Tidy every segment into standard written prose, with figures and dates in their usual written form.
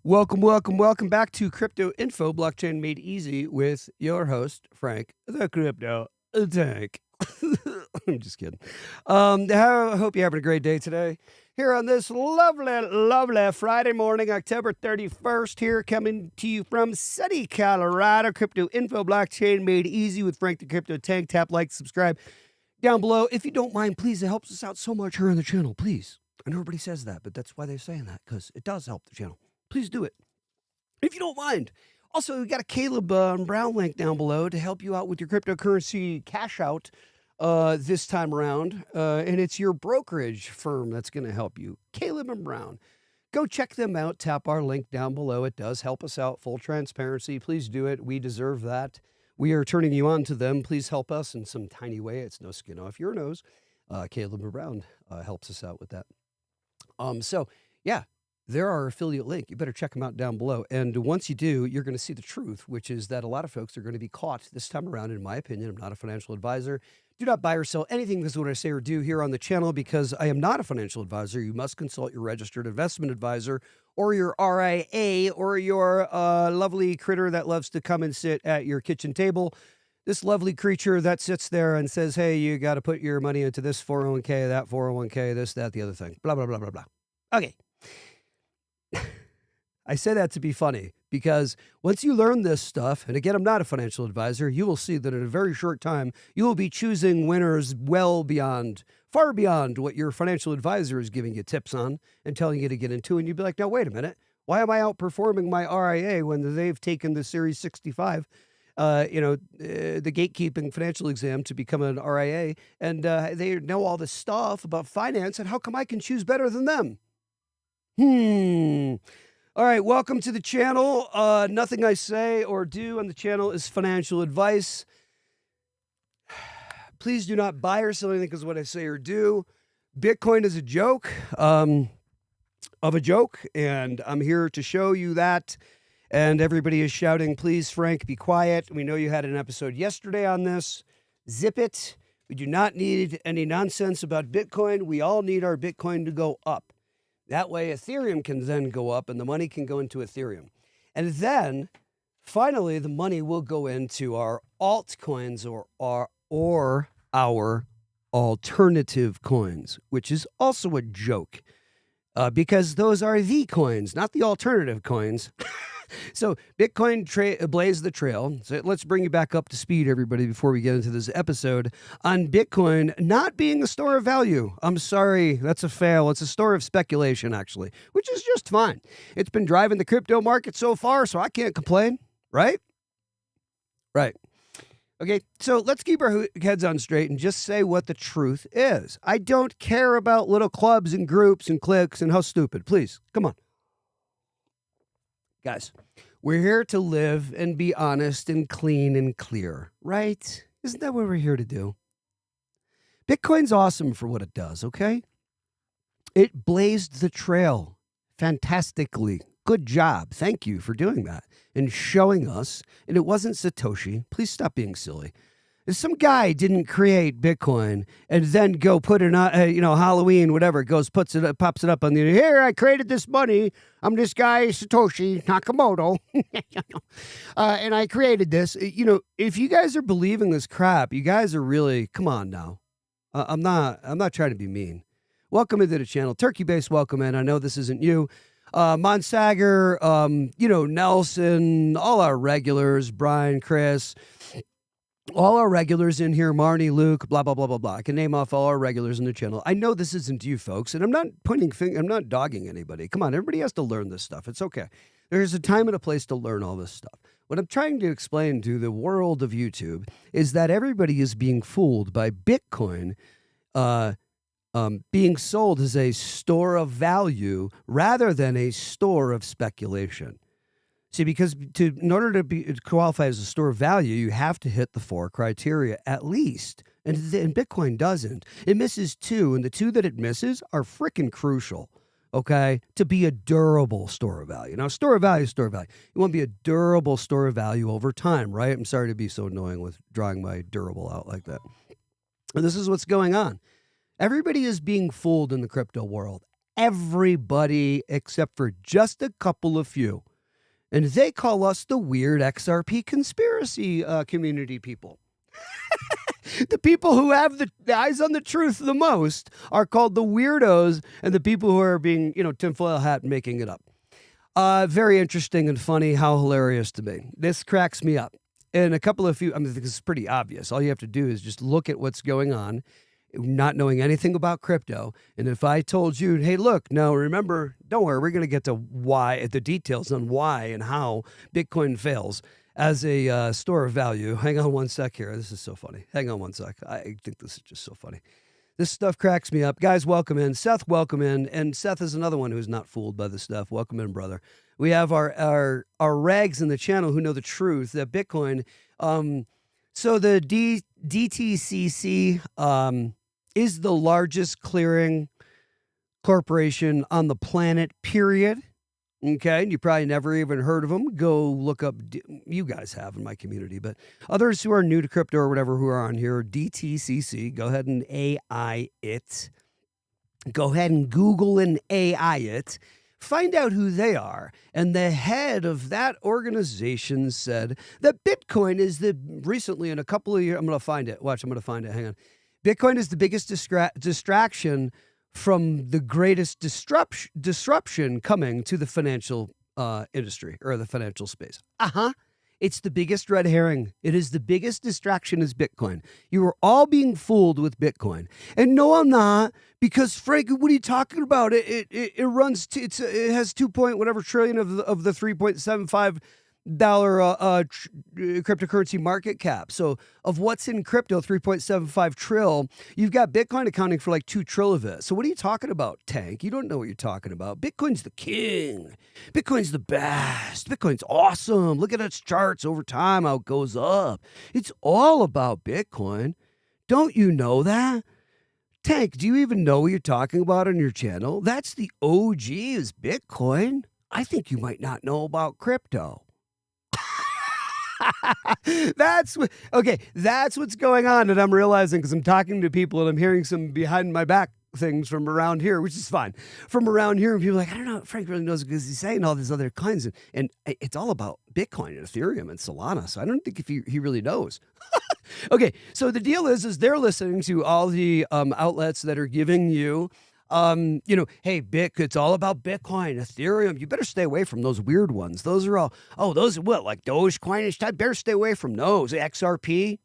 Welcome back to Crypto Info, Blockchain Made Easy with your host, Frank, the Crypto Tank. I'm just kidding. I hope you're having a great day today. Here on this lovely Friday morning, October 31st, here coming to you from sunny Colorado. Crypto Info, Blockchain Made Easy with Frank, the Crypto Tank. Tap like, subscribe down below. If you don't mind, please, it helps us out so much here on the channel, please. And everybody says that, but that's why they're saying that, because it does help the channel. Please do it, if you don't mind. Also, we got a Caleb Brown link down below to help you out with your cryptocurrency cash out this time around. And it's your brokerage firm that's going to help you, Caleb and Brown. Go check them out. Tap our link down below. It does help us out. Full transparency. Please do it. We deserve that. We are turning you on to them. Please help us in some tiny way. It's no skin off your nose. Caleb and Brown helps us out with that. So, yeah. They're our affiliate link. You better check them out down below. And once you do, you're going to see the truth, which is that a lot of folks are going to be caught this time around, in my opinion. I'm not a financial advisor. Do not buy or sell anything. This is what I say or do here on the channel, because I am not a financial advisor. You must consult your registered investment advisor or your RIA or your lovely critter that loves to come and sit at your kitchen table. This lovely creature that sits there and says, hey, you got to put your money into this 401k, that 401k, this, that, the other thing, blah, blah, blah, blah, blah. Okay. I say that to be funny, because once you learn this stuff, and again, I'm not a financial advisor, you will see that in a very short time, you will be choosing winners far beyond what your financial advisor is giving you tips on and telling you to get into. And you'd be like, now, wait a minute. Why am I outperforming my RIA when they've taken the Series 65, the gatekeeping financial exam to become an RIA, and they know all this stuff about finance, and how come I can choose better than them? All right, welcome to the channel. Nothing I say or do on the channel is financial advice. Please do not buy or sell anything because of what I say or do. Bitcoin is a joke of a joke, and I'm here to show you that. And everybody is shouting, please, Frank, be quiet. We know you had an episode yesterday on this. Zip it. We do not need any nonsense about Bitcoin. We all need our Bitcoin to go up. That way, Ethereum can then go up, and the money can go into Ethereum. And then, finally, the money will go into our altcoins or our alternative coins, which is also a joke, because those are the coins, not the alternative coins. So Bitcoin blazed the trail. So let's bring you back up to speed, everybody, before we get into this episode on Bitcoin not being a store of value. I'm sorry, that's a fail. It's a store of speculation, actually, which is just fine. It's been driving the crypto market so far, so I can't complain, right? Right. Okay, so let's keep our heads on straight and just say what the truth is. I don't care about little clubs and groups and cliques and how stupid. Please, come on. Guys, we're here to live and be honest and clean and clear, right? Isn't that what we're here to do? Bitcoin's awesome for what it does, okay? It blazed the trail fantastically. Good job. Thank you for doing that and showing us. And it wasn't Satoshi. Please stop being silly. If some guy didn't create Bitcoin and then go put it on, Halloween, whatever, pops it up on the, here, I created this money. I'm this guy, Satoshi Nakamoto. And I created this. If you guys are believing this crap, you guys are really, come on now. I'm not trying to be mean. Welcome into the channel. Turkey-based welcome in. I know this isn't you. Monsager, Nelson, all our regulars, Brian, Chris, all our regulars in here, Marnie, Luke, blah, blah, blah, blah, blah. I can name off all our regulars in the channel. I know this isn't you folks, and I'm not I'm not dogging anybody. Come on, everybody has to learn this stuff. It's okay. There's a time and a place to learn all this stuff. What I'm trying to explain to the world of YouTube is that everybody is being fooled by Bitcoin being sold as a store of value rather than a store of speculation. See, because in order to qualify as a store of value, you have to hit the 4 criteria at least. And Bitcoin doesn't. It misses 2, and the 2 that it misses are freaking crucial, okay, to be a durable store of value. Now, store of value is store of value. You want to be a durable store of value over time, right? I'm sorry to be so annoying with drawing my durable out like that. And this is what's going on. Everybody is being fooled in the crypto world. everybody except for just a couple of few. And they call us the weird XRP conspiracy community people. The people who have the eyes on the truth the most are called the weirdos, and the people who are being, tinfoil hat and making it up. Very interesting and funny, how hilarious to me. This cracks me up. And this is pretty obvious. All you have to do is just look at what's going on, not knowing anything about crypto. And if I told you, hey, look, now remember, don't worry, we're going to get to the details on why and how Bitcoin fails as a store of value. Hang on one sec here. This is so funny. Hang on one sec. I think this is just so funny. This stuff cracks me up. Guys, welcome in. Seth, welcome in. And Seth is another one who's not fooled by this stuff. Welcome in, brother. We have our rags in the channel who know the truth that Bitcoin. So the DTCC is the largest clearing corporation on the planet, period. Okay, you probably never even heard of them. Go look up, you guys have in my community, but others who are new to crypto or whatever who are on here, DTCC, go ahead and AI it. Go ahead and Google and AI it. Find out who they are. And the head of that organization said that Bitcoin is recently in a couple of years, I'm going to find it. Watch, I'm going to find it. Hang on. Bitcoin is the biggest distraction from the greatest disruption coming to the financial industry or the financial space. It's the biggest red herring. It is the biggest distraction is Bitcoin. You are all being fooled with Bitcoin. And no, I'm not, because Frank, what are you talking about? It has 2 point whatever trillion of the $3.75 cryptocurrency market cap. So of what's in crypto, 3.75 trill, you've got Bitcoin accounting for like 2 trill of it. So what are you talking about, Tank? You don't know what you're talking about. Bitcoin's the king. Bitcoin's the best. Bitcoin's awesome. Look at its charts over time, how it goes up. It's all about Bitcoin. Don't you know that? Tank, do you even know what you're talking about on your channel? That's the OG is Bitcoin. I think you might not know about crypto. That's what's going on, and I'm realizing because I'm talking to people and I'm hearing some behind my back things from around here, which is fine. From around here, and people are like, I don't know, Frank really knows because he's saying all these other coins, and it's all about Bitcoin and Ethereum and Solana. So I don't think he really knows. Okay, so the deal is they're listening to all the outlets that are giving you. Hey, it's all about Bitcoin, Ethereum. You better stay away from those weird ones. Those are all, like Dogecoin and stuff? Better stay away from those. XRP?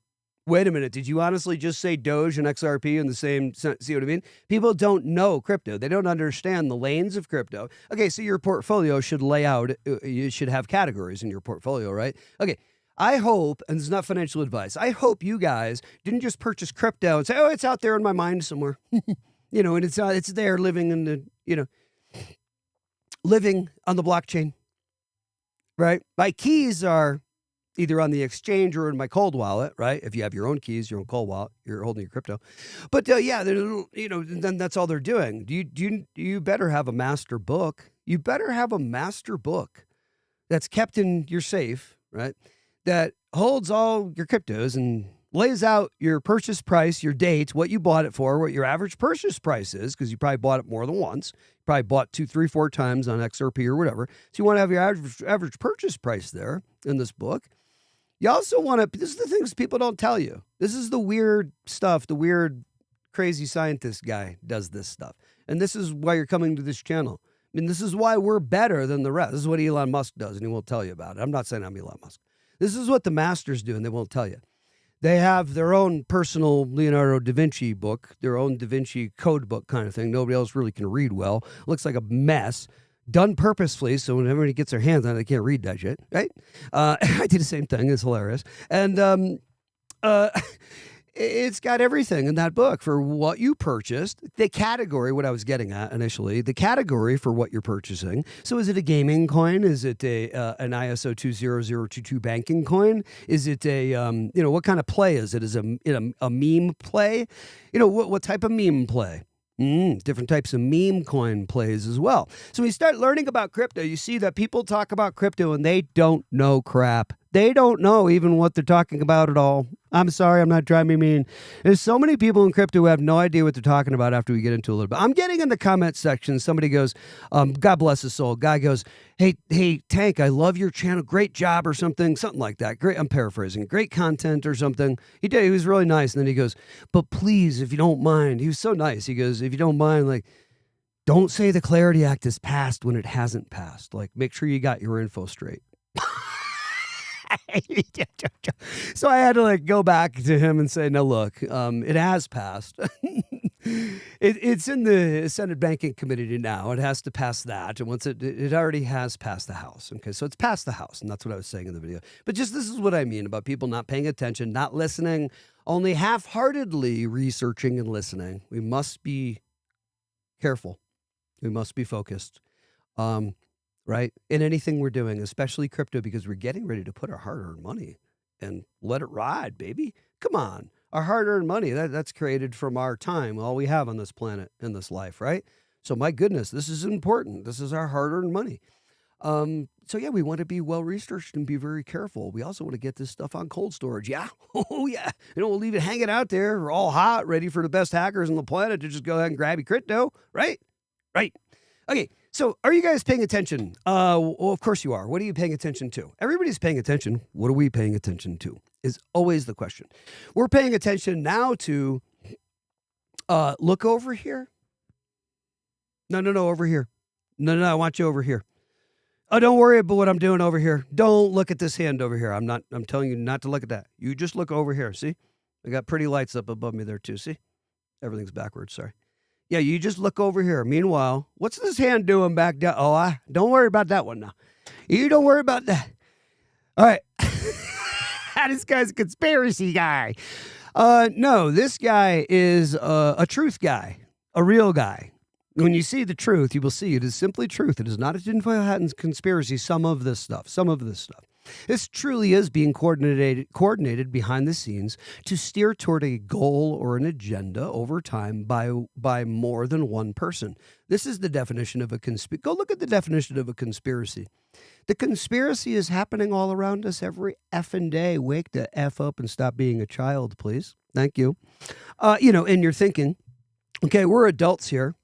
Wait a minute. Did you honestly just say Doge and XRP in the same sentence? See what I mean? People don't know crypto. They don't understand the lanes of crypto. Okay, so your portfolio should lay out, you should have categories in your portfolio, right? Okay. I hope, and this is not financial advice, I hope you guys didn't just purchase crypto and say, oh, it's out there in my mind somewhere. And it's there living in the, living on the blockchain, right? My keys are either on the exchange or in my cold wallet, right? If you have your own keys, your own cold wallet, you're holding your crypto. But then that's all they're doing. You better have a master book. You better have a master book that's kept in your safe, right? That holds all your cryptos and lays out your purchase price, your dates, what you bought it for, what your average purchase price is, because you probably bought it more than once. You probably bought 2, 3, 4 times on XRP or whatever. So you want to have your average purchase price there in this book. You also want to, this is the things people don't tell you. This is the weird stuff, the weird crazy scientist guy does this stuff. And this is why you're coming to this channel. I mean, this is why we're better than the rest. This is what Elon Musk does, and he won't tell you about it. I'm not saying I'm Elon Musk. This is what the masters do, and they won't tell you. They have their own personal Leonardo da Vinci book, their own Da Vinci code book kind of thing. Nobody else really can read well. Looks like a mess, done purposefully, so when everybody gets their hands on it, they can't read that shit, right? I did the same thing. It's hilarious. And it's got everything in that book for what you purchased, the category, what I was getting at initially, the category for what you're purchasing. So is it a gaming coin? Is it an ISO 20022 banking coin? Is it what kind of play is it? Is it a meme play? What type of meme play? Different types of meme coin plays as well. So when you start learning about crypto, you see that people talk about crypto and they don't know crap. They don't know even what they're talking about at all. I'm sorry, I'm not trying to be mean. There's so many people in crypto who have no idea what they're talking about after we get into a little bit. I'm getting in the comments section. Somebody goes, God bless his soul. Guy goes, hey, Tank, I love your channel. Great job or something like that. Great. I'm paraphrasing. Great content or something. He did. He was really nice. And then he goes, but please, if you don't mind, he was so nice. He goes, if you don't mind, like, don't say the Clarity Act is passed when it hasn't passed. Like, make sure you got your info straight. So I had to like go back to him and say, no, look, it has passed. It's in the Senate Banking Committee now. It has to pass that. And once it already has passed the House. Okay, so it's passed the House. And that's what I was saying in the video. But just this is what I mean about people not paying attention, not listening, only half-heartedly researching and listening. We must be careful. We must be focused. Right? In anything we're doing, especially crypto, because we're getting ready to put our hard-earned money and let it ride, baby. Come on. Our hard-earned money, that's created from our time, all we have on this planet, in this life, right? So my goodness, this is important. This is our hard-earned money. So yeah, we want to be well-researched and be very careful. We also want to get this stuff on cold storage. Yeah. Oh, yeah. We'll leave it hanging out there. We're all hot, ready for the best hackers on the planet to just go ahead and grab your crypto, right? Right. Okay. So are you guys paying attention? Well, of course you are. What are you paying attention to? Everybody's paying attention. What are we paying attention to is always the question. We're paying attention now to look over here. No, over here. No, I want you over here. Oh, don't worry about what I'm doing over here. Don't look at this hand over here. I'm telling you not to look at that. You just look over here. See? I got pretty lights up above me there too. See? Everything's backwards. Sorry. Yeah, you just look over here. Meanwhile, what's this hand doing back down? Oh, don't worry about that one now. You don't worry about that. All right. This guy's a conspiracy guy. No, this guy is a truth guy, a real guy. When you see the truth, you will see it is simply truth. It is not a tinfoil hat and conspiracy, some of this stuff. This truly is being coordinated behind the scenes to steer toward a goal or an agenda over time by more than one person. This is the definition of a conspiracy. Go look at the definition of a conspiracy. The conspiracy is happening all around us every effing day. Wake the F up and stop being a child, please. Thank you. And you're thinking, okay, we're adults here.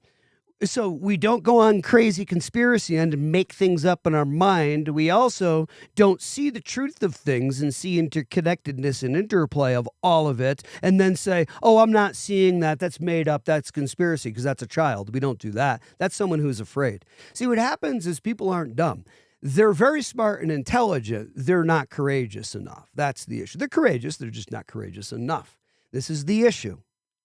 So we don't go on crazy conspiracy and make things up in our mind. We also don't see the truth of things and see interconnectedness and interplay of all of it and then say, oh, I'm not seeing that. That's made up. That's conspiracy because that's a child. We don't do that. That's someone who's afraid. See, what happens is people aren't dumb. They're very smart and intelligent. They're not courageous enough. That's the issue. They're courageous. They're just not courageous enough. This is the issue.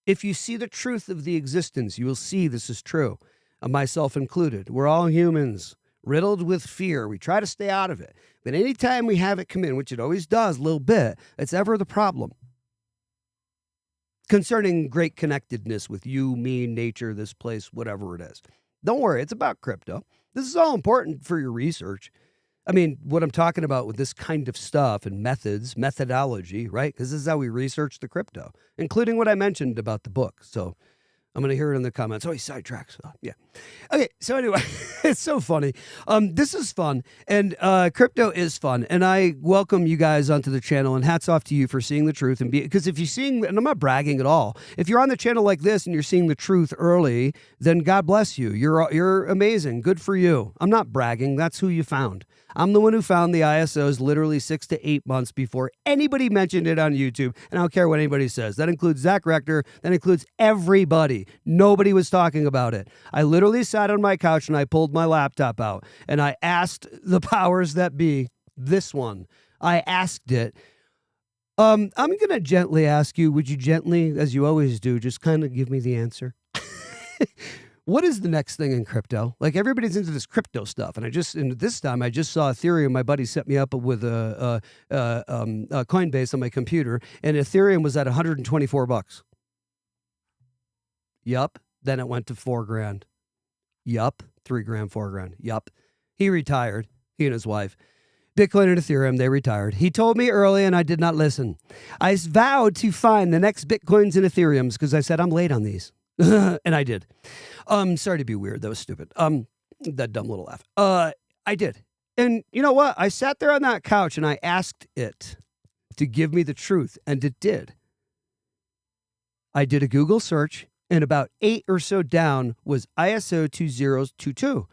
If you see the truth of the existence, you will see this is true, myself included. We're all humans, riddled with fear. We try to stay out of it. But anytime we have it come in, which it always does a little bit, it's ever the problem. Concerning great connectedness with you, me, nature, this place, whatever it is. Don't worry, it's about crypto. This is all important for your research. I mean, what I'm talking about with this kind of stuff and methodology, right? Because this is how we research the crypto, including what I mentioned about the book. So I'm going to hear it in the comments. Oh, he sidetracks. Yeah. Okay. So anyway, it's so funny. This is fun, and crypto is fun, and I welcome you guys onto the channel, and hats off to you for seeing the truth. And because if you're seeing, and I'm not bragging at all, if you're on the channel like this and you're seeing the truth early, then God bless you. You're amazing. Good for you. I'm not bragging. That's who you found. I'm the one who found the ISOs literally 6 to 8 months before anybody mentioned it on YouTube. And I don't care what anybody says. That includes Zach Rector. That includes everybody. Nobody was talking about it. I literally sat on my couch and I pulled my laptop out and I asked the powers that be, this one. I asked it. I'm going to gently ask you, would you gently, as you always do, just kind of give me the answer? What is the next thing in crypto? Like everybody's into this crypto stuff, and this time I just saw Ethereum. My buddy set me up with a Coinbase on my computer, and Ethereum was at $124. Yup. Then it went to $4,000. Yup. $3,000, $4,000. Yup. He retired. He and his wife. Bitcoin and Ethereum, they retired. He told me early, and I did not listen. I vowed to find the next Bitcoins and Ethereums because I said I'm late on these. And I did. Sorry to be weird. That was stupid. That dumb little laugh. I did. And you know what? I sat there on that couch and I asked it to give me the truth, and it did. I did a Google search, and about 8 or so down was ISO 2022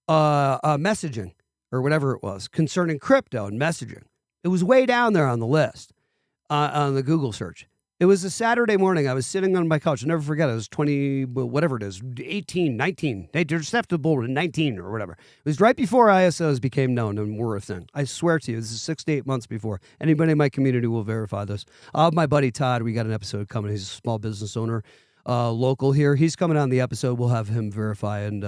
messaging, or whatever it was, concerning crypto and messaging. It was way down there on the list, on the Google search. It was a Saturday morning. I was sitting on my couch. I'll never forget. I was 20, whatever it is, 18, 19. They just have to bull 19 or whatever. It was right before ISOs became known and were a thing. I swear to you, this is 6 to 8 months before. Anybody in my community will verify this. My buddy Todd, we got an episode coming. He's a small business owner, local here. He's coming on the episode. We'll have him verify, and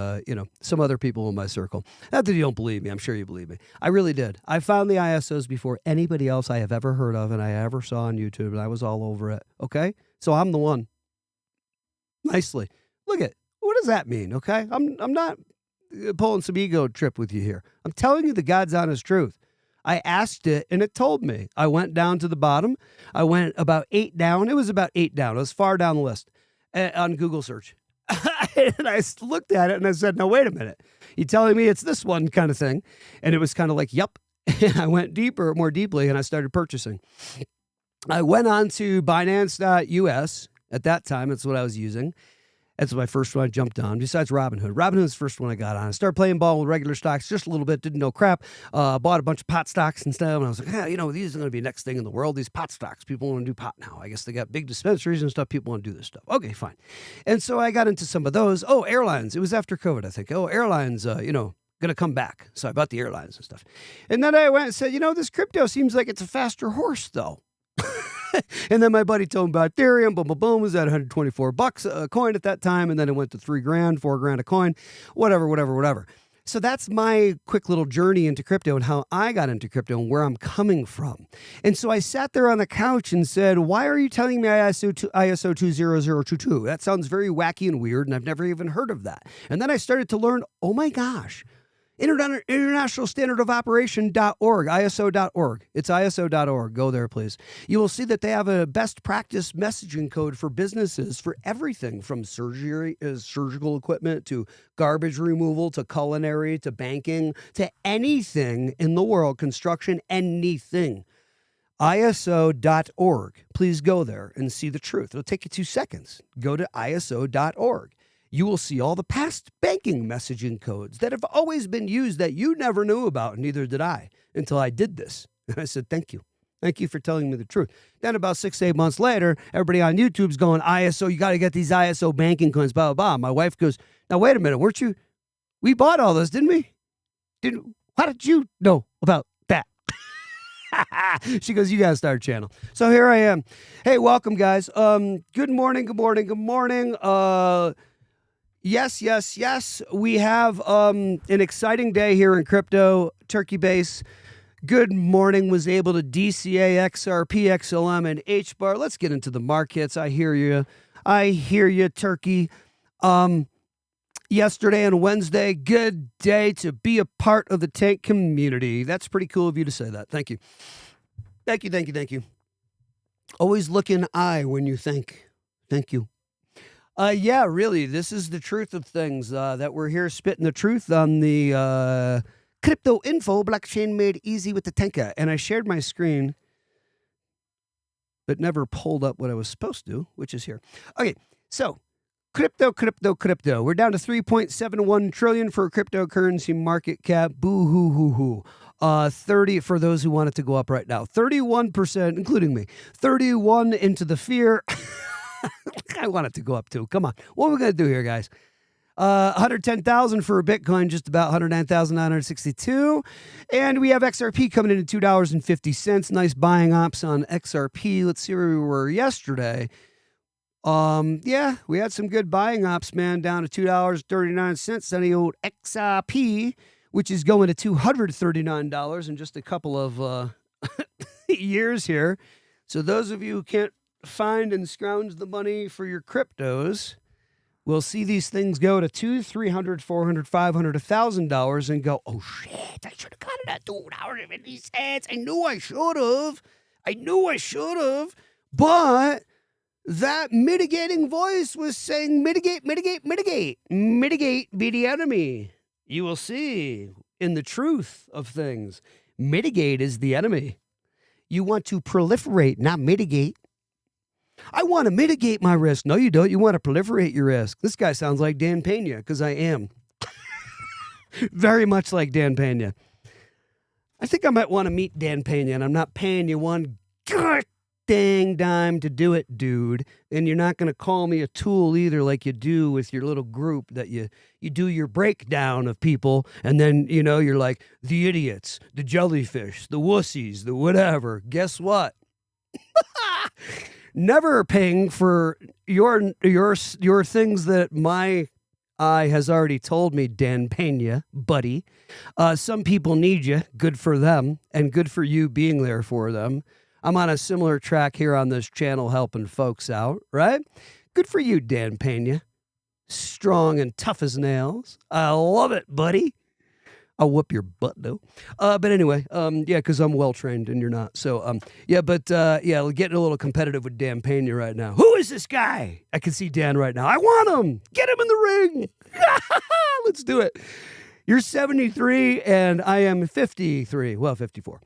some other people in my circle. Not that you don't believe me. I'm sure you believe me. I really did. I found the ISOs before anybody else I have ever heard of and I ever saw on YouTube, and I was all over it. Okay, so I'm the one. Nicely. Look at, what does that mean? Okay, I'm not pulling some ego trip with you here. I'm telling you the God's honest truth. I asked it, and it told me. I went down to the bottom. I went about 8 down. It was about 8 down. It was far down the list. On Google search. And I looked at it and I said, no, wait a minute. You telling me it's this one kind of thing? And it was kind of like, yep. And I went more deeply, and I started purchasing. I went on to Binance.us. At that time, that's what I was using. That's my first one I jumped on, besides Robinhood. Robinhood's the first one I got on. I started playing ball with regular stocks just a little bit, didn't know crap. Bought a bunch of pot stocks and stuff, and I was like, these are going to be the next thing in the world, these pot stocks. People want to do pot now. I guess they got big dispensaries and stuff. People want to do this stuff. Okay, fine. And so I got into some of those. Oh, airlines. It was after COVID, I think. Oh, airlines, going to come back. So I bought the airlines and stuff. And then I went and said, this crypto seems like it's a faster horse, though. And then my buddy told me about Ethereum. Boom, boom, boom. Was at $124 a coin at that time. And then it went to $3,000, $4,000 a coin, whatever. So that's my quick little journey into crypto and how I got into crypto and where I'm coming from. And so I sat there on the couch and said, why are you telling me ISO 20022? That sounds very wacky and weird, and I've never even heard of that. And then I started to learn, oh my gosh, International Standard of Operation.org, ISO.org. It's ISO.org. Go there, please. You will see that they have a best practice messaging code for businesses for everything from surgical equipment to garbage removal to culinary to banking to anything in the world, construction, anything. ISO.org. Please go there and see the truth. It'll take you 2 seconds. Go to ISO.org. You will see all the past banking messaging codes that have always been used that you never knew about, and neither did I, until I did this. And I said, thank you. Thank you for telling me the truth. Then about 6 to 8 months later, everybody on YouTube's going, ISO, you got to get these ISO banking coins, blah, blah, blah. My wife goes, now, wait a minute, we bought all this, didn't we? How did you know about that? She goes, you got to start a channel. So here I am. Hey, welcome, guys. Good morning. Yes. We have an exciting day here in crypto. Turkey base. Good morning. Was able to DCA, XRP, XLM, and HBAR. Let's get into the markets. I hear you, Turkey. Yesterday and Wednesday, good day to be a part of the tank community. That's pretty cool of you to say that. Thank you. Thank you. Always look in eye when you think. Thank you. Yeah, really, this is the truth of things, that we're here spitting the truth on the crypto info, blockchain made easy with the Tenka. And I shared my screen, but never pulled up what I was supposed to, which is here. Okay, so crypto. We're down to 3.71 trillion for a cryptocurrency market cap. Boo-hoo-hoo-hoo. 30 for those who want it to go up right now. 31%, including me. 31 into the fear. I want it to go up too. Come on. What are we going to do here, guys? 110,000 for a Bitcoin, just about 109,962. And we have XRP coming in at $2.50. Nice buying ops on XRP. Let's see where we were yesterday. Yeah, we had some good buying ops, man, down to $2.39 on the old XRP, which is going to $239 in just a couple of years here. So those of you who can't find and scrounge the money for your cryptos, we'll see these things go to $200, $300, $400, $500, $1,000 and go, oh shit, I should have got it at $2.50. I knew I should have. But that mitigating voice was saying, mitigate, be the enemy. you will see in the truth of things. Mitigate is the enemy. You want to proliferate, not mitigate. I want to mitigate my risk. No, you don't. You want to proliferate your risk. This guy sounds like Dan Pena, because I am. Very much like Dan Pena. I think I might want to meet Dan Pena, and I'm not paying you one dang dime to do it, dude. And you're not going to call me a tool either, like you do with your little group that you do your breakdown of people, and then, you're like, the idiots, the jellyfish, the wussies, the whatever. Guess what? Never paying for your things that my eye has already told me, Dan Pena, buddy. Some people need you. Good for them, and good for you being there for them. I'm on a similar track here on this channel, helping folks out, right? Good for you, Dan Pena. Strong and tough as nails. I love it, buddy. I'll whoop your butt, though. But anyway, because I'm well-trained and you're not. So, we're getting a little competitive with Dan Pena right now. Who is this guy? I can see Dan right now. I want him. Get him in the ring. Let's do it. You're 73 and I am 53. Well, 54.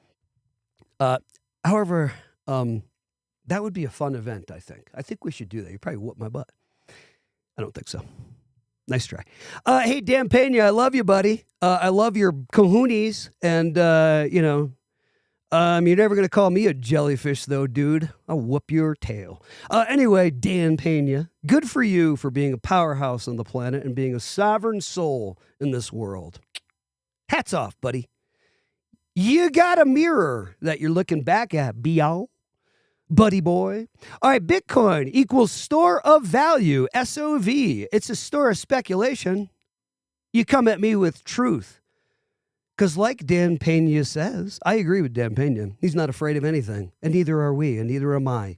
However, that would be a fun event, I think. I think we should do that. You probably whoop my butt. I don't think so. Nice try. Hey, Dan Pena, I love you, buddy. I love your cojones. And, you're never going to call me a jellyfish, though, dude. I'll whoop your tail. Anyway, Dan Pena, good for you for being a powerhouse on the planet and being a sovereign soul in this world. Hats off, buddy. You got a mirror that you're looking back at, B.O. Buddy boy. All right, Bitcoin equals store of value, SOV. It's a store of speculation. You come at me with truth. Because like Dan Pena says, I agree with Dan Pena. He's not afraid of anything. And neither are we, and neither am I.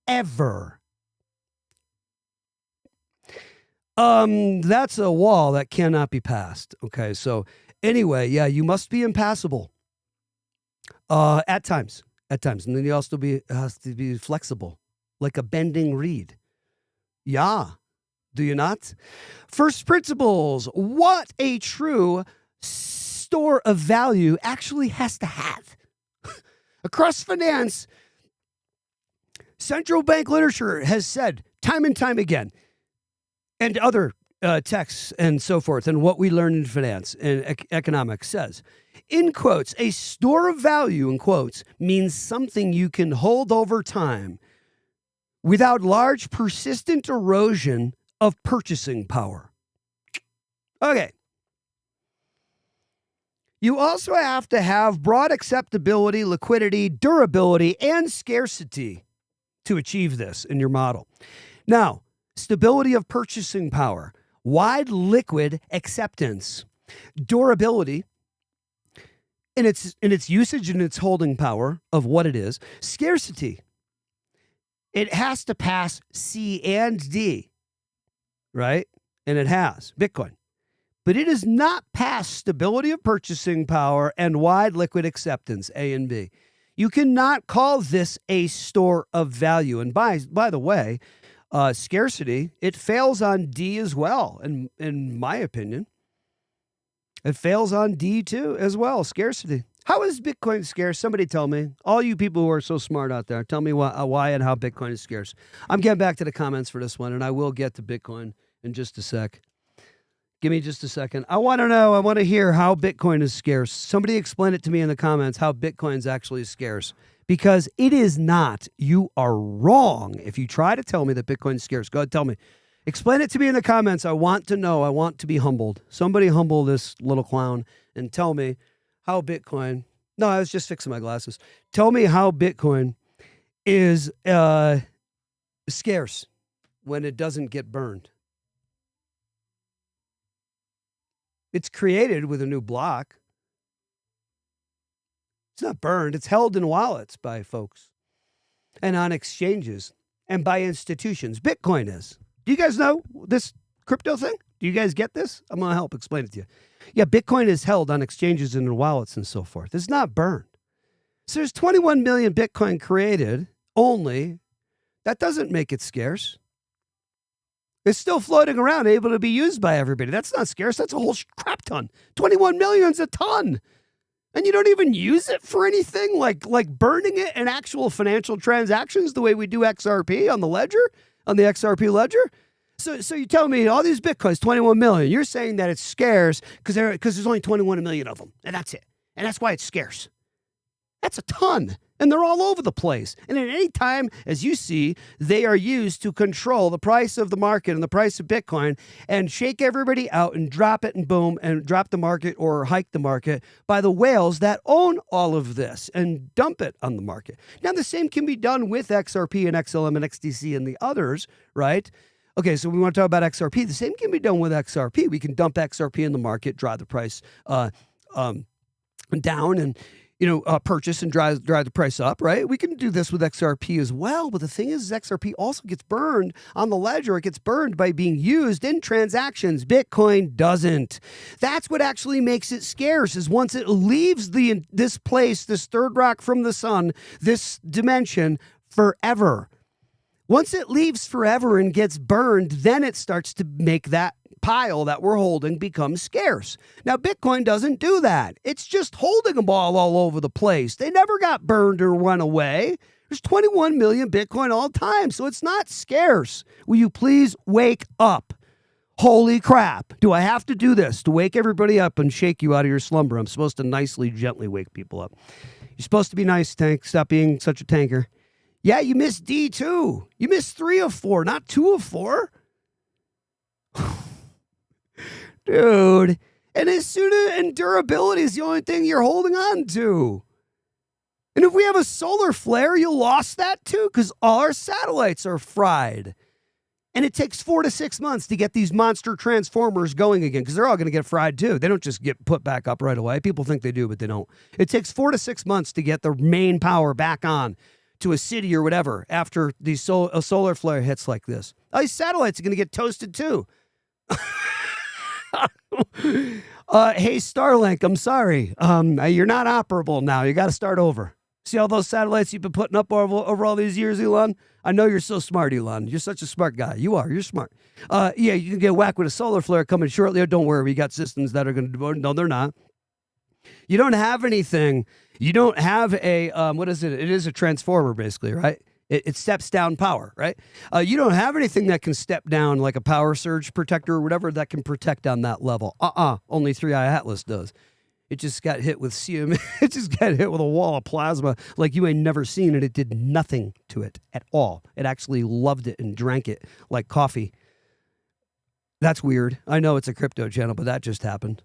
Ever. That's a wall that cannot be passed. Okay, so anyway, yeah, you must be impassable. At times. And then you also has to be flexible, like a bending reed. Yeah. Do you not? First principles. What a true store of value actually has to have. Across finance, central bank literature has said time and time again, and other texts and so forth, and what we learn in finance and economics says, in quotes, a store of value, in quotes, means something you can hold over time without large persistent erosion of purchasing power. Okay. You also have to have broad acceptability, liquidity, durability, and scarcity to achieve this in your model. Now, stability of purchasing power, wide liquid acceptance, durability in its usage and its holding power of what it is, scarcity. It has to pass C and D, right? And it has, Bitcoin. But it does not pass stability of purchasing power and wide liquid acceptance, A and B. You cannot call this a store of value. And by the way, scarcity, it fails on D as well, in my opinion. It fails on D too as well, scarcity. How is Bitcoin scarce? Somebody tell me. All you people who are so smart out there, tell me why and how Bitcoin is scarce. I'm getting back to the comments for this one, and I will get to Bitcoin in just a sec. Give me just a second. I want to know, I want to hear how Bitcoin is scarce. Somebody explain it to me in the comments how Bitcoin's actually scarce. Because it is not. You are wrong if you try to tell me that Bitcoin's scarce. Go ahead, tell me. Explain it to me in the comments. I want to know. I want to be humbled. Somebody humble this little clown and tell me how Bitcoin... No, I was just fixing my glasses. Tell me how Bitcoin is scarce when it doesn't get burned. It's created with a new block. It's not burned. It's held in wallets by folks and on exchanges and by institutions. Bitcoin is. Do you guys know this crypto thing? Do you guys get this? I'm going to help explain it to you. Yeah, Bitcoin is held on exchanges and in wallets and so forth. It's not burned. So there's 21 million Bitcoin created only. That doesn't make it scarce. It's still floating around, able to be used by everybody. That's not scarce. That's a whole crap ton. 21 million's a ton. And you don't even use it for anything like burning it in actual financial transactions the way we do XRP on the ledger, on the XRP ledger. So you tell me all these Bitcoins, 21 million, you're saying that it's scarce because there's only 21 million of them, and that's it. And that's why it's scarce. That's a ton. And they're all over the place. And at any time, as you see, they are used to control the price of the market and the price of Bitcoin and shake everybody out and drop it and boom, and drop the market or hike the market by the whales that own all of this and dump it on the market. Now, the same can be done with XRP and XLM and XDC and the others, right? Okay, so we want to talk about XRP. The same can be done with XRP. We can dump XRP in the market, drive the price down, and purchase and drive the price up, right? We can do this with XRP as well. But the thing is, XRP also gets burned on the ledger. It gets burned by being used in transactions. Bitcoin doesn't. That's what actually makes it scarce, is once it leaves this place, this third rock from the sun, this dimension, forever. Once it leaves forever and gets burned, then it starts to make that pile that we're holding become scarce. Now, Bitcoin doesn't do that. It's just holding them all over the place. They never got burned or run away. There's 21 million Bitcoin all the time, so it's not scarce. Will you please wake up? Holy crap. Do I have to do this to wake everybody up and shake you out of your slumber? I'm supposed to nicely, gently wake people up. You're supposed to be nice, Tank. Stop being such a tanker. Yeah, you missed D too. You missed 3 of 4, not 2 of 4. Dude. And durability is the only thing you're holding on to. And if we have a solar flare, you lost that too, because all our satellites are fried. And it takes 4 to 6 months to get these monster transformers going again, because they're all going to get fried too. They don't just get put back up right away. People think they do, but they don't. It takes 4 to 6 months to get the main power back on to a city or whatever after a solar flare hits like this. Oh, these satellites are going to get toasted too. Hey, Starlink, I'm sorry. You're not operable now. You got to start over. See all those satellites you've been putting up over all these years, Elon? I know you're so smart, Elon. You're such a smart guy. You are. You're smart. Yeah, you can get whacked with a solar flare coming shortly. Don't worry. We got systems that are going to... No, they're not. You don't have anything. You don't have a... what is it? It is a transformer, basically, right? It steps down power, right? You don't have anything that can step down like a power surge protector or whatever that can protect on that level. Only 3i Atlas does. It just got hit with CME. It just got hit with a wall of plasma like you ain't never seen, and it did nothing to it at all. It actually loved it and drank it like coffee. That's weird. I know it's a crypto channel, but that just happened.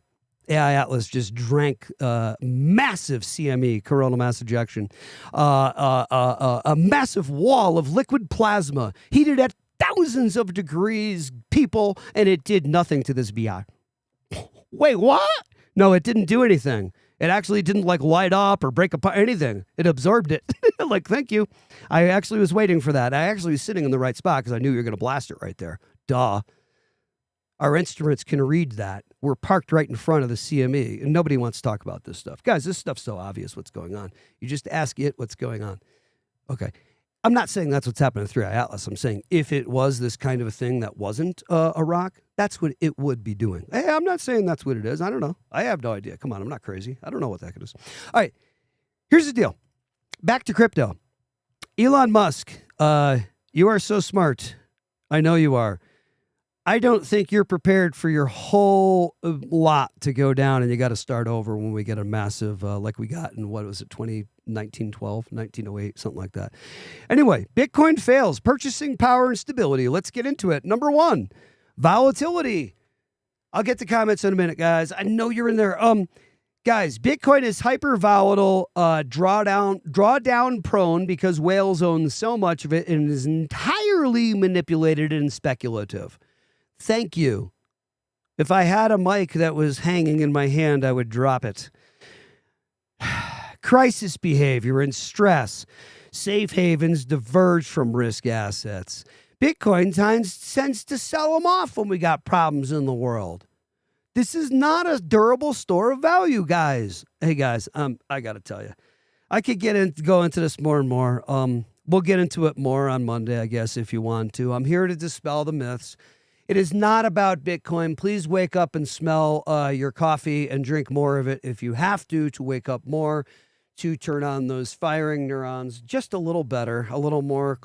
AI Atlas just drank massive CME, coronal mass ejection, a massive wall of liquid plasma heated at thousands of degrees, people, and it did nothing to this BI. Wait, what? No, it didn't do anything. It actually didn't like light up or break apart, anything. It absorbed it. Like, thank you. I actually was waiting for that. I actually was sitting in the right spot because I knew you were going to blast it right there. Duh. Our instruments can read that. We're parked right in front of the CME, and nobody wants to talk about this stuff. Guys, this stuff's so obvious what's going on. You just ask it what's going on. Okay. I'm not saying that's what's happening to 3i Atlas. I'm saying if it was this kind of a thing that wasn't a rock, that's what it would be doing. Hey, I'm not saying that's what it is. I don't know. I have no idea. Come on, I'm not crazy. I don't know what the heck it is. All right, here's the deal. Back to crypto. Elon Musk, you are so smart. I know you are. I don't think you're prepared for your whole lot to go down, and you got to start over when we get a massive, like we got in, what was it, 2019, 1908, something like that. Anyway, Bitcoin fails, purchasing power and stability. Let's get into it. Number 1, volatility. I'll get to comments in a minute, guys. I know you're in there. Guys, Bitcoin is hyper volatile, drawdown prone because whales own so much of it and is entirely manipulated and speculative. Thank you. If I had a mic that was hanging in my hand, I would drop it. Crisis behavior and stress. Safe havens diverge from risk assets. Bitcoin tends to sell them off when we got problems in the world. This is not a durable store of value, guys. Hey, guys, I got to tell you, I could go into this more and more. We'll get into it more on Monday, I guess, if you want to. I'm here to dispel the myths. It is not about Bitcoin. Please wake up and smell your coffee and drink more of it if you have to wake up more, to turn on those firing neurons just a little better, a little more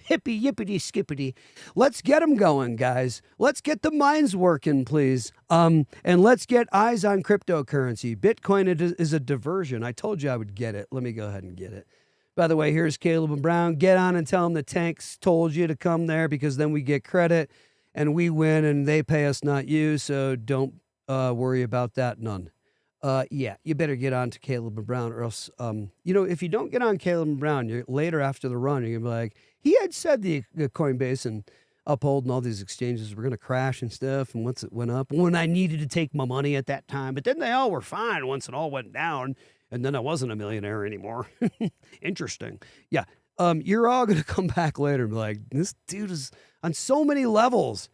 hippy yippity skippity. Let's get them going, guys. Let's get the minds working, please. And let's get eyes on cryptocurrency. Bitcoin is a diversion. I told you I would get it. Let me go ahead and get it. By the way, here's Caleb and Brown. Get on and tell them the tanks told you to come there, because then we get credit and we win and they pay us, not you. So don't worry about that. None. Yeah, you better get on to Caleb and Brown, or else, if you don't get on Caleb and Brown, you're later after the run, you're going to be like, he had said the Coinbase and Uphold and all these exchanges were going to crash and stuff. And once it went up, when I needed to take my money at that time, but then they all were fine once it all went down. And then I wasn't a millionaire anymore. Interesting. Yeah. You're all going to come back later and be like, this dude is on so many levels.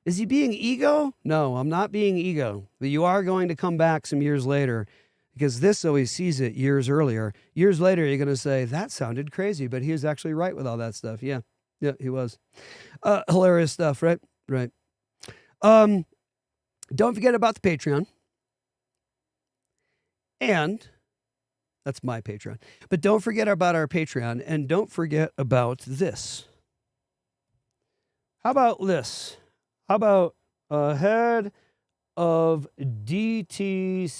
Is he being ego? No, I'm not being ego. But you are going to come back some years later, because this always sees it years earlier. Years later, you're going to say, that sounded crazy, but he was actually right with all that stuff. Yeah, he was. Hilarious stuff, right? Right. Don't forget about the Patreon. And that's my Patreon. But don't forget about our Patreon, and don't forget about this. How about this? How about a head of DTCC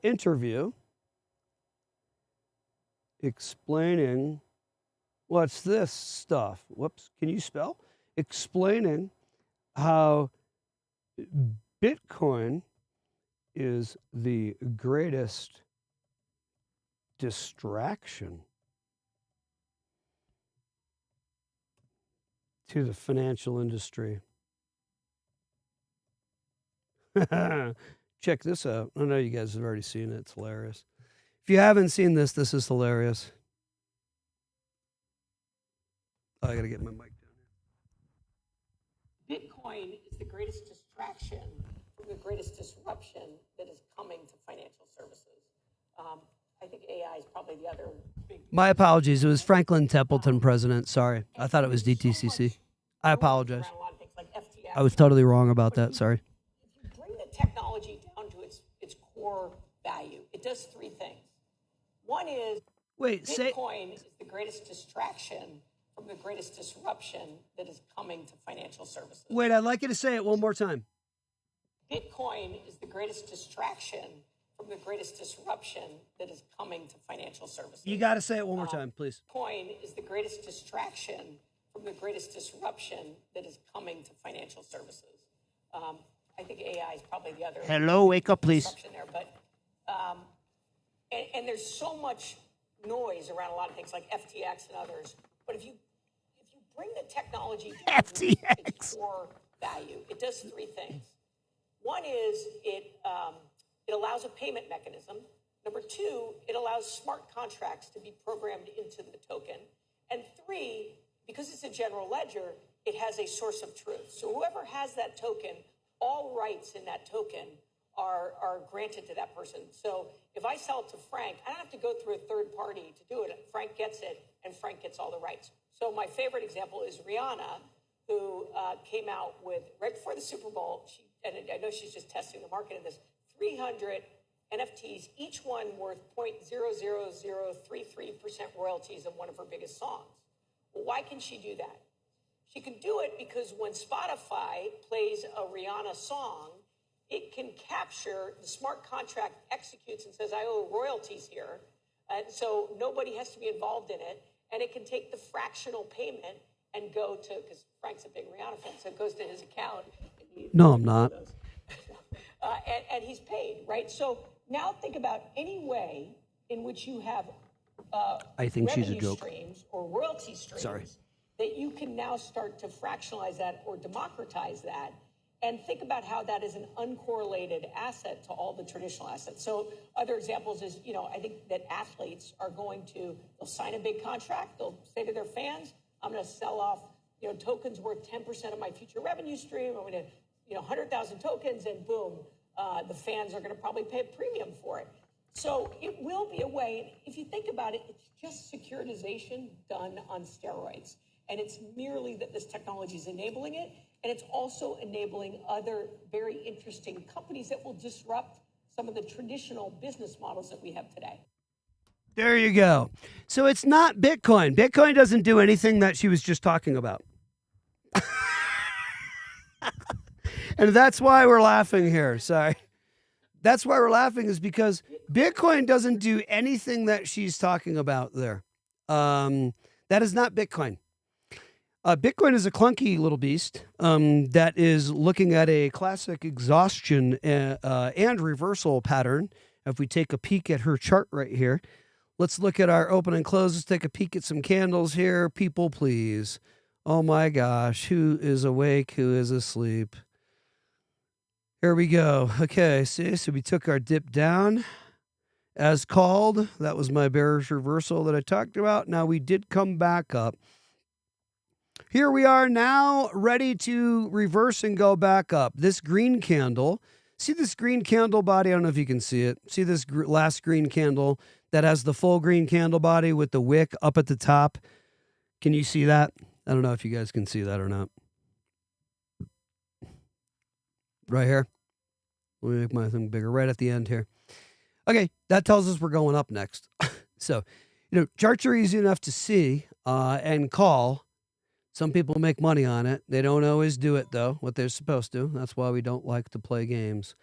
interview explaining, what's this stuff? Whoops, can you spell? Explaining how Bitcoin is the greatest distraction to the financial industry. Check this out. I know you guys have already seen it. It's hilarious. If you haven't seen this, this is hilarious. Oh, I got to get my mic down here. Bitcoin is the greatest distraction from the greatest disruption that is coming to financial services. I think AI is probably the other big... My apologies. It was Franklin Templeton, president. Sorry. I thought it was DTCC. I apologize. I was totally wrong about that. Sorry. If you bring the technology down to its core value, it does three things. One is Bitcoin is the greatest distraction from the greatest disruption that is coming to financial services. Wait, I'd like you to say it one more time. Bitcoin is the greatest distraction from the greatest disruption that is coming to financial services. You got to say it one more time, please. Bitcoin is the greatest distraction from the greatest disruption that is coming to financial services. I think AI is probably the other. Hello, wake up, please. There, but and there's so much noise around a lot of things like FTX and others. But if you bring the technology down to its core value, it does three things. One is it allows a payment mechanism. Number two, it allows smart contracts to be programmed into the token. And three, because it's a general ledger, it has a source of truth. So whoever has that token, all rights in that token are granted to that person. So if I sell it to Frank, I don't have to go through a third party to do it. Frank gets it, and Frank gets all the rights. So my favorite example is Rihanna, who came out with, right before the Super Bowl, and I know she's just testing the market in this, 300 NFTs, each one worth 0.00033% royalties of one of her biggest songs. Well, why can she do that? She can do it because when Spotify plays a Rihanna song, it can capture, the smart contract executes and says, I owe royalties here. And so nobody has to be involved in it. And it can take the fractional payment and go to, because Frank's a big Rihanna fan, so it goes to his account. No, I'm not. And he's paid, right? So now think about any way in which you have I think she's a joke. Streams or royalty streams that you can now start to fractionalize that or democratize that, and think about how that is an uncorrelated asset to all the traditional assets. So other examples is, I think that athletes are going to, they'll sign a big contract, they'll say to their fans, I'm going to sell off, tokens worth 10% of my future revenue stream. I'm going to, 100,000 tokens, and boom, the fans are going to probably pay a premium for it. So it will be a way, if you think about it, it's just securitization done on steroids. And it's merely that this technology is enabling it. And it's also enabling other very interesting companies that will disrupt some of the traditional business models that we have today. There you go. So it's not Bitcoin. Bitcoin doesn't do anything that she was just talking about. And that's why we're laughing here. Sorry. That's why we're laughing, is because Bitcoin doesn't do anything that she's talking about there. That is not Bitcoin. Bitcoin is a clunky little beast that is looking at a classic exhaustion and reversal pattern. If we take a peek at her chart right here, let's look at our open and close. Let's take a peek at some candles here. People, please. Oh my gosh. Who is awake? Who is asleep? Here we go. Okay, see, so we took our dip down as called. That was my bearish reversal that I talked about. Now we did come back up. Here we are now, ready to reverse and go back up. This green candle, see this green candle body? I don't know if you can see it. See this last green candle that has the full green candle body with the wick up at the top? Can you see that? I don't know if you guys can see that or not. Right here. Let me make my thing bigger right at the end here. Okay, that tells us we're going up next. So, charts are easy enough to see and call. Some people make money on it. They don't always do it, though, what they're supposed to. That's why we don't like to play games.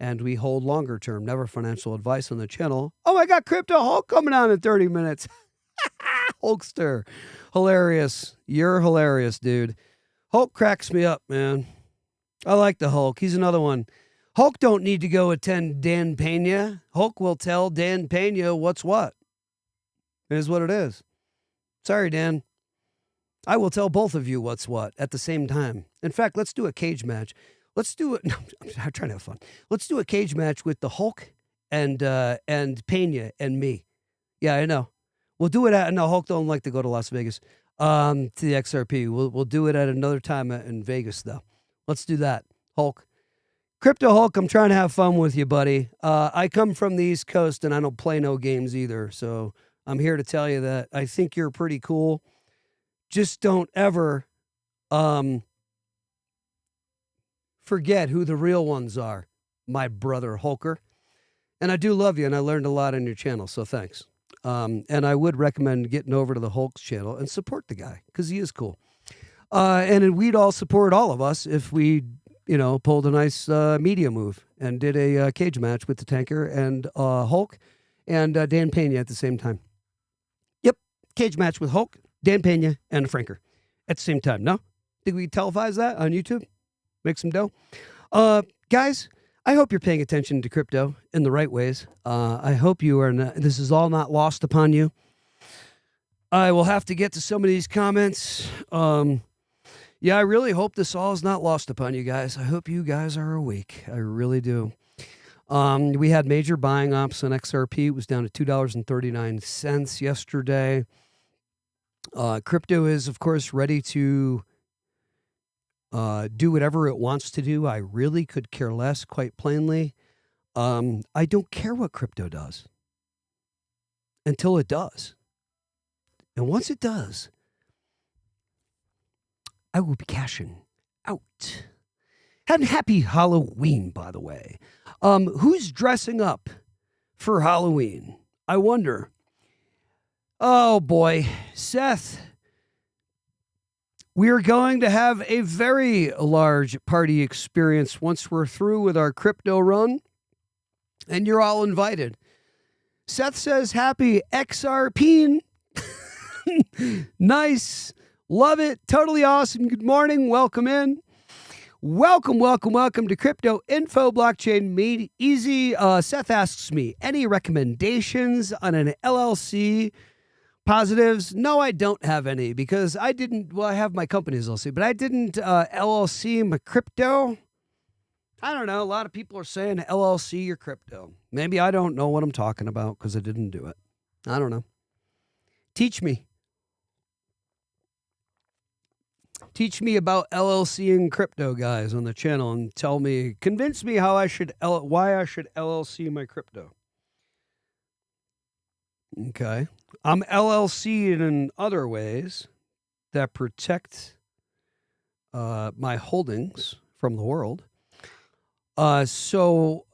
And we hold longer term, never financial advice on the channel. Oh, I got Crypto Hulk coming on in 30 minutes. Hulkster. Hilarious. You're hilarious, dude. Hulk cracks me up, man. I like the Hulk. He's another one. Hulk don't need to go attend Dan Pena. Hulk will tell Dan Pena what's what. It is what it is. Sorry, Dan. I will tell both of you what's what at the same time. In fact, let's do a cage match. Let's do it. No, I'm trying to have fun. Let's do a cage match with the Hulk and Pena and me. Yeah, I know. We'll do it at. No, Hulk don't like to go to Las Vegas. To the XRP. We'll do it at another time in Vegas, though. Let's do that, Hulk. Crypto Hulk, I'm trying to have fun with you, buddy. I come from the East Coast, and I don't play no games either. So I'm here to tell you that I think you're pretty cool. Just don't ever forget who the real ones are, my brother Hulker. And I do love you, and I learned a lot on your channel, so thanks. And I would recommend getting over to the Hulk's channel and support the guy, because he is cool. And we'd all support all of us if we, pulled a nice media move and did a cage match with the Tanker and Hulk and Dan Pena at the same time. Yep, cage match with Hulk, Dan Pena, and Franker at the same time. No? Think we televise that on YouTube? Make some dough? Guys, I hope you're paying attention to crypto in the right ways. I hope you are not, this is all not lost upon you. I will have to get to some of these comments. Yeah, I really hope this all is not lost upon you guys. I hope you guys are awake. I really do. We had major buying ops on XRP. It was down to $2.39 yesterday. Crypto is, of course, ready to do whatever it wants to do. I really could care less, quite plainly. I don't care what crypto does until it does. And once it does, I will be cashing out. And happy Halloween, by the way. Who's dressing up for Halloween? I wonder. Oh, boy. Seth, we are going to have a very large party experience once we're through with our crypto run, and you're all invited. Seth says, happy XRP. Nice. Love it. Totally awesome. Good morning. Welcome in. Welcome to Crypto Info Blockchain Made Easy. Seth asks me, any recommendations on an LLC? Positives? No, I don't have any because I didn't, well, I have my company's LLC, but I didn't LLC my crypto. I don't know. A lot of people are saying LLC your crypto. Maybe I don't know what I'm talking about because I didn't do it. I don't know. Teach me. Teach me about LLC and crypto, guys, on the channel, and tell me, convince me how I should, why I should LLC my crypto. Okay. I'm LLC'd in other ways that protect my holdings from the world. So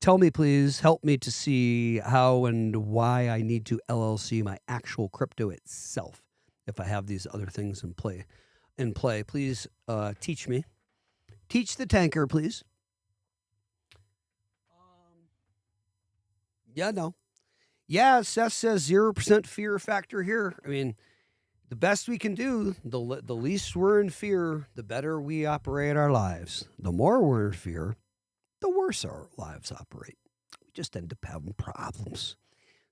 tell me, please, help me to see how and why I need to LLC my actual crypto itself if I have these other things in play. Please teach me. Teach the tanker, please. Yeah, Seth says 0% fear factor here. I mean, the best we can do, the least we're in fear, the better we operate our lives. The more we're in fear, the worse our lives operate. We just end up having problems.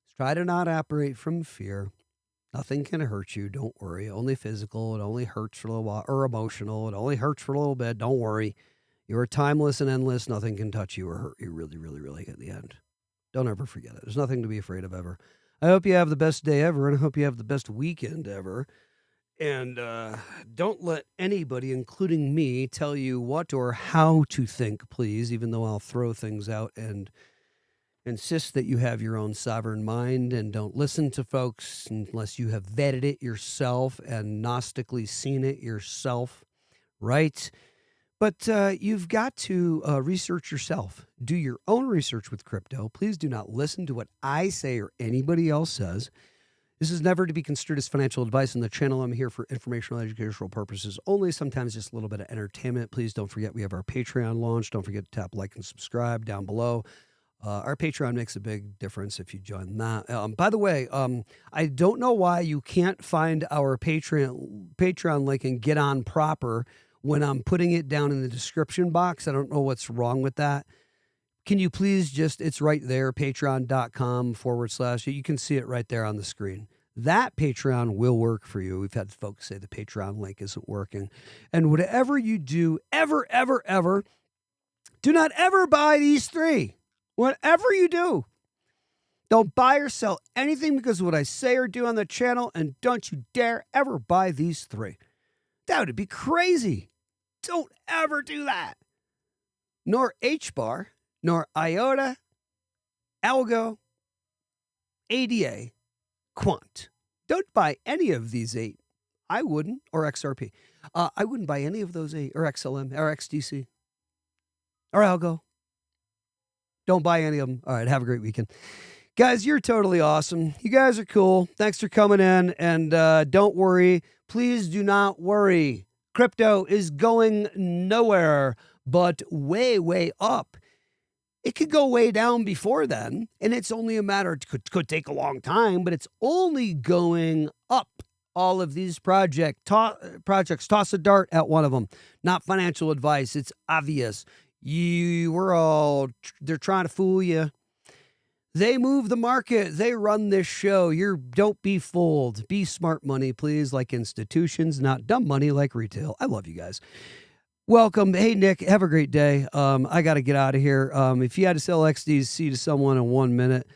Let's try to not operate from fear. Nothing can hurt you. Don't worry. Only physical. It only hurts for a little while. Or emotional. It only hurts for a little bit. Don't worry. You are timeless and endless. Nothing can touch you or hurt you really, really, really at the end. Don't ever forget it. There's nothing to be afraid of ever. I hope you have the best day ever, and I hope you have the best weekend ever. And don't let anybody, including me, tell you what or how to think, please, even though I'll throw things out and insist that you have your own sovereign mind and don't listen to folks unless you have vetted it yourself and gnostically seen it yourself, right? But you've got to research yourself. Do your own research with crypto. Please do not listen to what I say or anybody else says. This is never to be construed as financial advice on the channel. I'm here for informational, educational purposes only, sometimes just a little bit of entertainment. Please don't forget we have our Patreon launch. Don't forget to tap like and subscribe down below. Our Patreon makes a big difference if you join that. By the way, I don't know why you can't find our Patreon link and get on proper when I'm putting it down in the description box. I don't know what's wrong with that. Can you please it's right there, patreon.com/. You can see it right there on the screen. That Patreon will work for you. We've had folks say the Patreon link isn't working. And whatever you do, ever, do not ever buy these three. Whatever you do, don't buy or sell anything because of what I say or do on the channel, and don't you dare ever buy these three. That would be crazy. Don't ever do that. Nor HBAR, nor IOTA, Algo, ADA, Quant. Don't buy any of these 8. I wouldn't, or XRP. I wouldn't buy any of those 8, or XLM, or XDC, or Algo. Don't buy any of them. All right, have a great weekend. Guys, you're totally awesome. You guys are cool. Thanks for coming in, and don't worry. Please do not worry. Crypto is going nowhere but way, way up. It could go way down before then, and it's only a matter, could take a long time, but it's only going up. All of these projects, toss a dart at one of them. Not financial advice. It's obvious. They're trying to fool you. They move the market. They run this show. Don't be fooled. Be smart money, please, like institutions, not dumb money like retail. I love you guys. Welcome. Hey, Nick, have a great day. I got to get out of here. If you had to sell XDC to someone in 1 minute,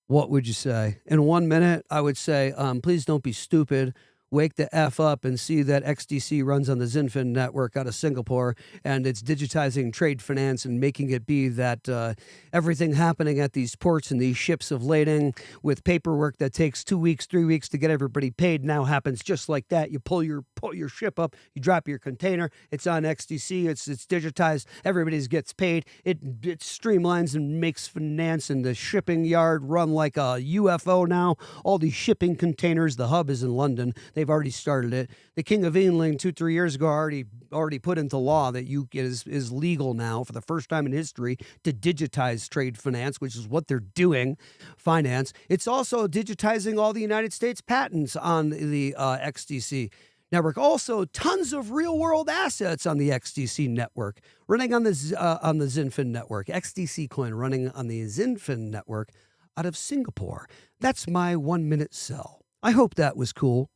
what would you say? In 1 minute, I would say, please don't be stupid. Wake the F up and see that XDC runs on the Zinfin network out of Singapore, and it's digitizing trade finance and making it be that everything happening at these ports and these ships of lading with paperwork that takes 2 weeks, 3 weeks to get everybody paid now happens just like that. You pull your ship up, you drop your container, it's on XDC, it's digitized, everybody gets paid. It streamlines and makes finance and the shipping yard run like a UFO now. All these shipping containers, the hub is in London. They've already started it. The King of England 2-3 years ago already put into law that it is legal now for the first time in history to digitize trade finance, which is what they're doing. Finance. It's also digitizing all the United States patents on the XDC network. Also, tons of real-world assets on the XDC network running on the Zinfin network. XDC coin running on the Zinfin network out of Singapore. That's my 1 minute sell. I hope that was cool.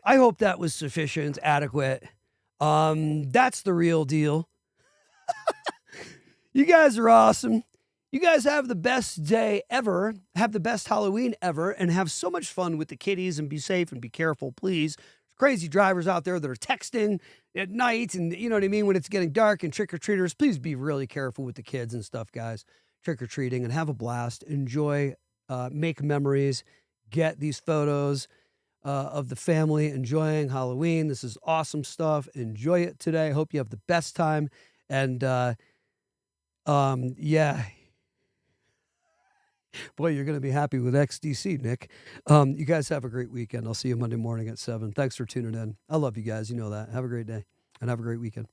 I hope that was sufficient, adequate. That's the real deal. You guys are awesome. You guys have the best day ever, have the best Halloween ever, and have so much fun with the kiddies, and be safe and be careful, please. There's crazy drivers out there that are texting at night, and you know what I mean, when it's getting dark, and trick-or-treaters, please be really careful with the kids and stuff, guys. Trick-or-treating, and have a blast. Enjoy, make memories, get these photos of the family enjoying Halloween. This is awesome stuff. Enjoy it today. Hope you have the best time. And yeah, boy, you're going to be happy with XDC, Nick. You guys have a great weekend. I'll see you Monday morning at 7. Thanks for tuning in. I love you guys. You know that. Have a great day and have a great weekend.